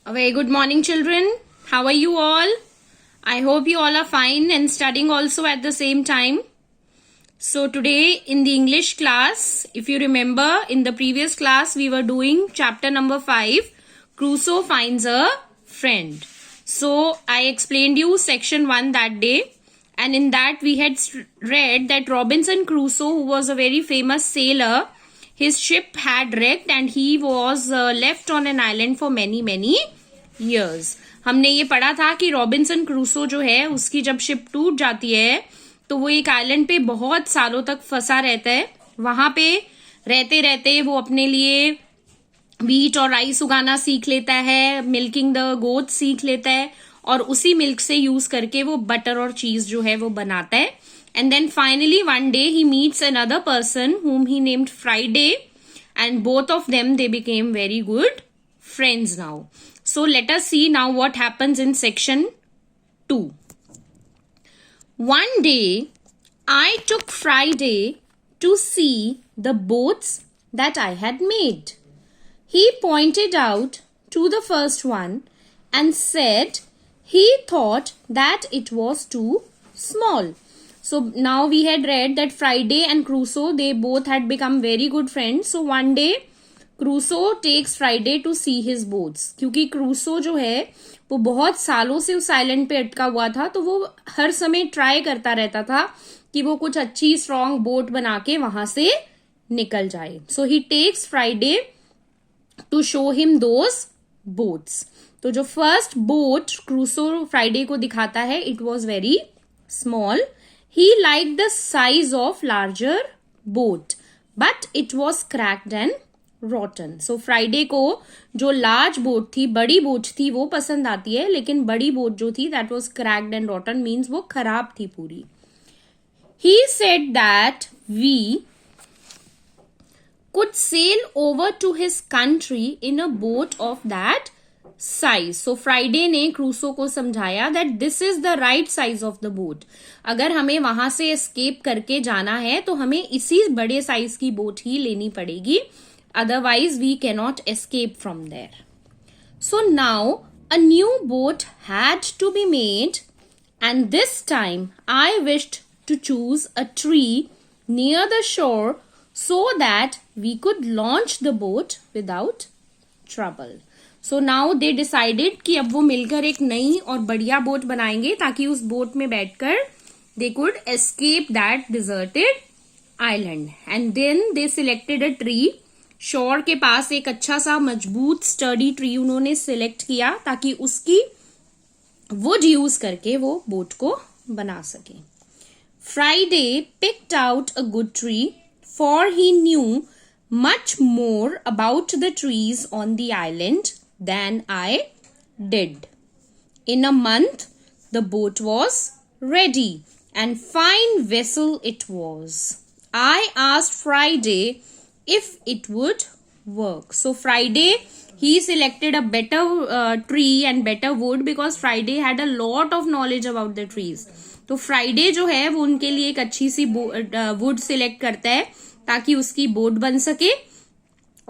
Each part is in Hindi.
A very good morning, children. How are you all? I hope you all are fine and studying also at the same time. So today in the English class, if you remember, in the previous class we were doing chapter number 5, Crusoe finds a friend. So I explained you section 1 that day, and in that we had read that Robinson Crusoe, who was a very famous sailor, his ship had wrecked and he was left on an island for many years. हमने ये पढ़ा था कि रॉबिन्सन क्रूसो जो है उसकी जब शिप टूट जाती है तो वो एक आइलैंड पे बहुत सालों तक फंसा रहता है. वहां पे रहते रहते वो अपने लिए वीट और राइस उगाना सीख लेता है, मिल्किंग द गोट सीख लेता है और उसी मिल्क से यूज करके वो बटर और चीज जो है वो बनाता है. And then finally one day he meets another person whom he named Friday, and both of them they became very good friends now. So let us see now what happens in section 2. One day I took Friday to see the boats that I had made. He pointed out to the first one and said he thought that it was too small. So now we had read that Friday and Crusoe, they both had become very good friends. So one day Crusoe takes Friday to see his boats. क्योंकि Crusoe जो है वो बहुत सालों से उस आइलैंड पे अटका हुआ था, तो वो हर समय ट्राई करता रहता था कि वो कुछ अच्छी स्ट्रॉन्ग बोट बना के वहां से निकल जाए. So he takes Friday to show him those boats. तो जो फर्स्ट बोट Crusoe Friday को दिखाता है, it was very small. He liked the size of larger boat, but it was cracked and rotten. So Friday को जो large boat थी, बड़ी बोट थी, वो पसंद आती है, लेकिन बड़ी बोट जो थी that was cracked and rotten means वो खराब थी पूरी. He said that we could sail over to his country in a boat of that size. So Friday ने क्रूसो को समझाया that this is the right size of the boat. अगर हमें वहां से escape करके जाना है तो हमें इसी बड़े साइज की बोट ही लेनी पड़ेगी, otherwise we cannot escape from there. So now a new boat had to be made, and this time I wished to choose a tree near the shore so that we could launch the boat without trouble. So now they decided कि अब वो मिलकर एक नई और बढ़िया बोट बनाएंगे ताकि उस बोट में बैठकर they could escape that deserted island. And then they selected a tree. शोर के पास एक अच्छा सा मजबूत स्टडी ट्री उन्होंने सिलेक्ट किया ताकि उसकी वुड यूज करके वो बोट को बना सके. Friday picked out a good tree, for he knew much more about the trees on the island than I did. In a month, the boat was ready, and fine vessel it was. I asked Friday if it would work. So Friday, he selected a better tree and better wood because Friday had a lot of knowledge about the trees. तो Friday जो है वो उनके लिए एक अच्छी सी वुड सिलेक्ट करता है ताकि उसकी बोट बन सके,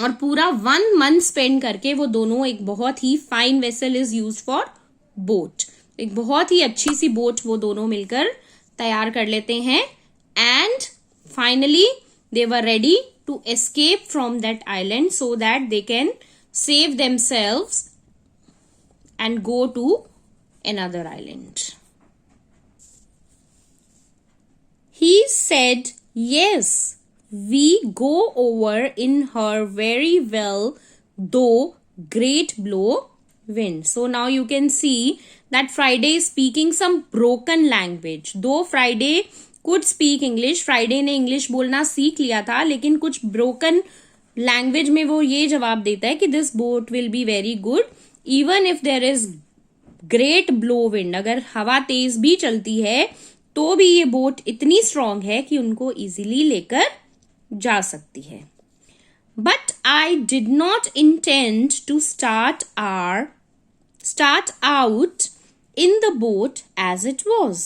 और पूरा 1 month स्पेंड करके वो दोनों एक बहुत ही fine vessel is use for boat, एक बहुत ही अच्छी सी बोट वो दोनों मिलकर तैयार कर लेते हैं. And finally they were ready to escape from that island so that they can save themselves and go to another island. He said, yes, we go over in her very well, though great blow wind. So now you can see that Friday is speaking some broken language. Though Friday could speak English, Friday ने English बोलना सीख लिया था, लेकिन कुछ broken language में वो ये जवाब देता है कि this boat will be very good even if there is great blow wind. अगर हवा तेज भी चलती है तो भी ये बोट इतनी स्ट्रांग है कि उनको इजीली लेकर जा सकती है. But I did not intend to start out in the boat as it was.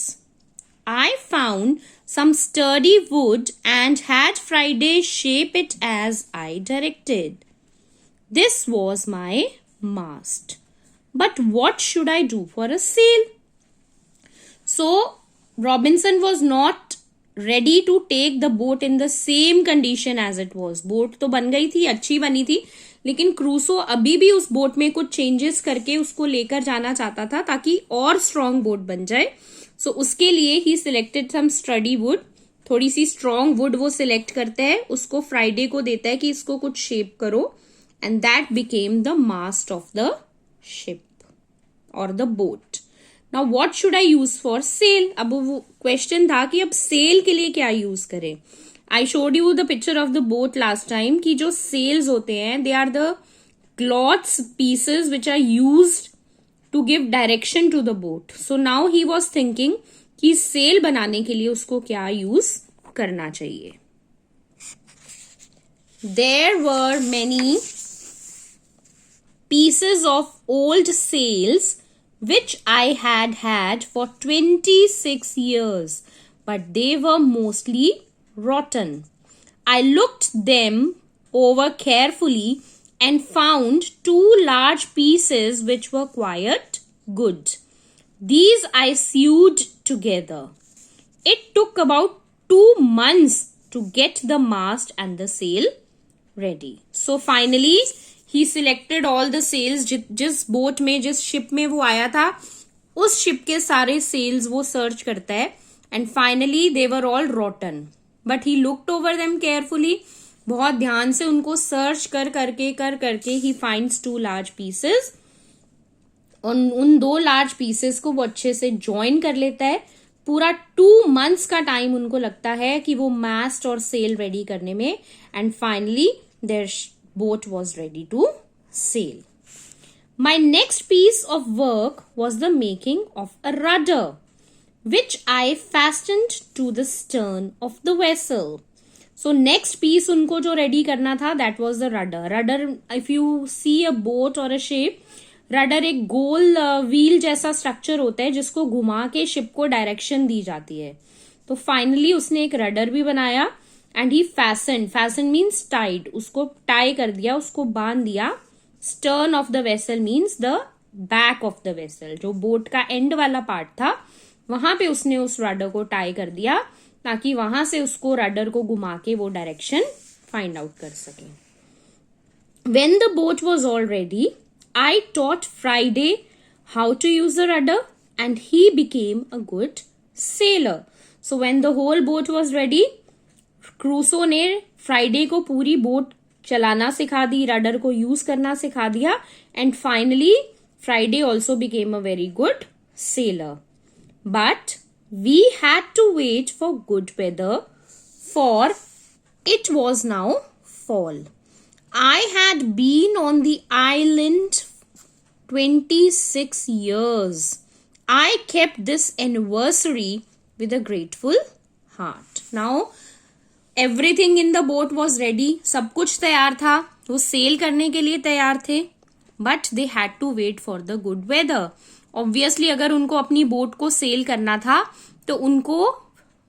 I found some sturdy wood and had Friday shape it as I directed. This was my mast. but what should I do for a sail? So Robinson was not ready to take the boat in the same condition as it was. Boat तो बन गई थी, अच्छी बनी थी, लेकिन क्रूसो अभी भी उस बोट में कुछ चेंजेस करके उसको लेकर जाना चाहता था ताकि और स्ट्रॉन्ग बोट बन जाए. सो उसके लिए ही सिलेक्टेड सम स्टडी वुड. थोड़ी सी स्ट्रॉन्ग वुड वो सिलेक्ट करता है, उसको फ्राइडे को देता है कि इसको कुछ शेप करो, and that became the mast of the ship और the boat. Now what should I use for sail? अब वो क्वेश्चन था कि अब सेल के लिए क्या यूज करें. I showed you the picture of the boat last time कि जो सेल्स होते हैं they are the clothes pieces which are used to give direction to the boat. So now he was thinking कि सेल बनाने के लिए उसको क्या यूज करना चाहिए. There were many pieces of old sails which I had for 26 years, but they were mostly rotten. I looked them over carefully and found 2 large pieces which were quite good. These I sewed together. It took about 2 months to get the mast and the sail ready. So finally he selected all the sails. जिस बोट में, जिस शिप में वो आया था, उस शिप के सारे सेल्स वो सर्च करता है, and finally they were all रॉटन, but he looked over them carefully. बहुत ध्यान से उनको सर्च कर करके ही फाइंड्स 2 लार्ज पीसेस. उन 2 लार्ज पीसेस को वो अच्छे से ज्वाइन कर लेता है. पूरा 2 months का टाइम उनको लगता है कि वो मास्ट और सेल रेडी करने में, and finally there boat was ready to sail. My next piece of work was the making of a rudder, which I fastened to the stern of the vessel. So next piece उनको जो ready करना था, that was the rudder. Rudder, if you see a boat or a ship, rudder एक गोल व्हील जैसा स्ट्रक्चर होता है जिसको घुमा के शिप को डायरेक्शन दी जाती है. तो फाइनली उसने एक रडर भी बनाया, and he fasten means tied, उसको टाई कर दिया, उसको बांध दिया. Stern of the vessel means the back of the vessel, जो बोट का एंड वाला पार्ट था वहां पे उसने उस रडर को टाई कर दिया ताकि वहां से उसको रडर को घुमा के वो डायरेक्शन फाइंड आउट कर सके. When the boat was all ready, I taught Friday how to use the rudder and he became a good sailor. So when the whole boat was ready, Crusoe ने फ्राइडे को पूरी बोट चलाना सिखा दी, रडर को यूज करना सिखा दिया, and finally Friday also became a very good sailor. But we had to wait for good weather, for it was now fall. I had been on the island 26 years. I kept this anniversary with a grateful heart. Now, everything in the boat was ready. सब कुछ तैयार था, वो सेल करने के लिए तैयार थे, but they had to wait for the good weather. Obviously अगर उनको अपनी बोट को सेल करना था तो उनको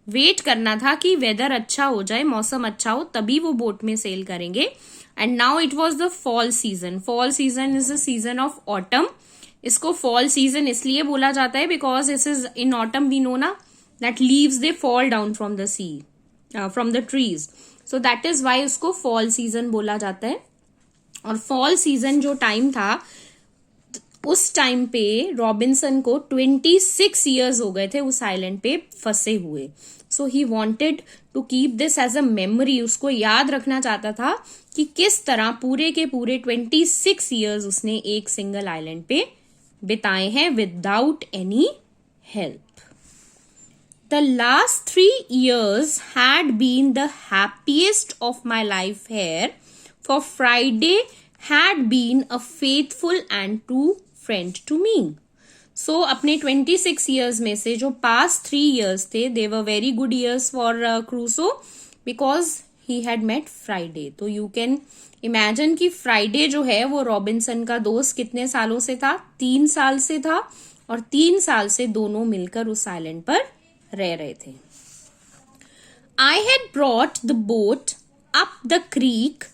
वेट करना था कि वेदर अच्छा हो जाए, मौसम अच्छा हो, तभी वो बोट में सेल करेंगे. And now it was the fall season. Fall season is the season of autumn. इसको फॉल सीजन इसलिए बोला जाता है because this is in autumn we know ना that leaves they fall down from the sea, from the trees. So that is why उसको फॉल सीजन बोला जाता है. और फॉल सीजन जो टाइम था, उस टाइम पे रॉबिन्सन को 26 years हो गए थे उस आइलैंड पे फंसे हुए. So he wanted to keep this as a memory. उसको याद रखना चाहता था कि किस तरह पूरे के पूरे 26 years उसने एक सिंगल आइलैंड पे बिताए हैं without any help. The last 3 years had been the happiest of my life here, for Friday had been a faithful and true friend to me. So, अपने 26 years में से जो past 3 years थे, they were very good years for Crusoe because he had met Friday. तो you can imagine कि Friday जो है वो रॉबिन्सन का दोस्त कितने सालों से था? 3 साल से था, और 3 साल से दोनों मिलकर उस आइलैंड पर रह रहे थे. I had brought the boat up the creek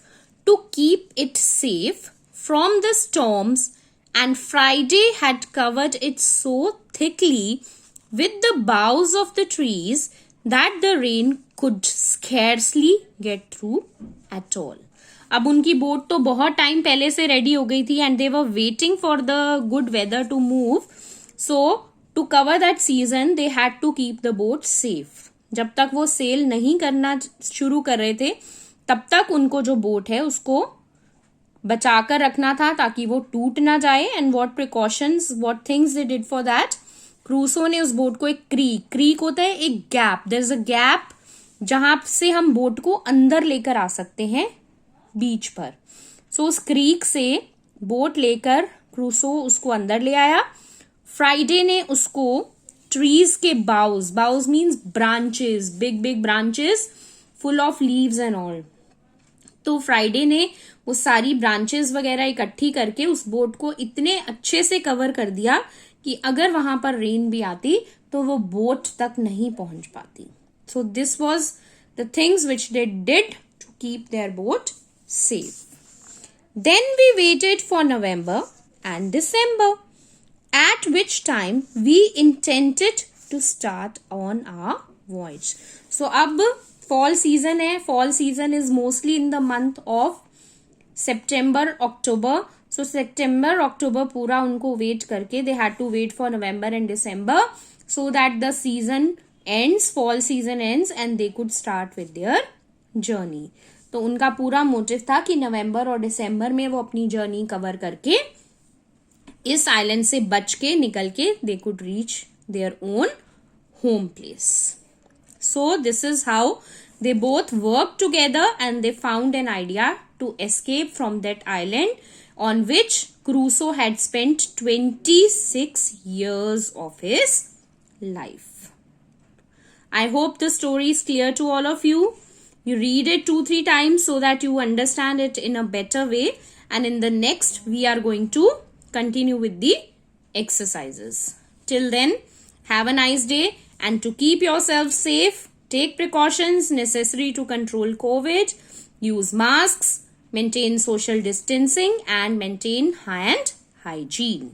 to keep it safe from the storms and Friday had covered it so thickly with the boughs of the trees that the rain could scarcely get through at all. अब उनकी बोट तो बहुत टाइम पहले से रेडी हो गई थी and they were waiting for the good weather to move. So to cover that season they had to keep the boat safe. जब तक वो सेल नहीं करना शुरू कर रहे थे तब तक उनको जो बोट है उसको बचाकर रखना था ताकि वो टूट ना जाए. And what precautions, what things they did for that. Crusoe ने उस बोट को एक क्रीक होता है एक gap, there is a gap जहां से हम बोट को अंदर लेकर आ सकते हैं बीच पर. सो उस क्रीक से बोट लेकर क्रूसो उसको अंदर ले आया. फ्राइडे ने उसको ट्रीज के boughs means branches, big big branches full of leaves and all. तो फ्राइडे ने वो सारी ब्रांचेस वगैरह इकट्ठी करके उस बोट को इतने अच्छे से कवर कर दिया कि अगर वहां पर रेन भी आती तो वो बोट तक नहीं पहुंच पाती. So this was the things which they did to keep their boat safe. Then we waited for November and December, at which time we intended to start on our voyage. So अब fall season है. Fall season is mostly in the month of September, October. So September, October पूरा उनको wait करके they had to wait for November and December so that the season ends, fall season ends and they could start with their journey. तो उनका पूरा मोटिव था कि नवंबर और दिसंबर में वो अपनी जर्नी कवर करके इस आइलैंड से बच के निकल के they could reach their own home place. So this is how they both work together and they found an idea to escape from that island on which Crusoe had spent 26 years of his life. I hope the story is clear to all of you. You read it 2-3 times so that you understand it in a better way. And in the next, we are going to continue with the exercises. Till then, have a nice day. And to keep yourself safe, take precautions necessary to control COVID. Use masks, maintain social distancing, and maintain hand hygiene.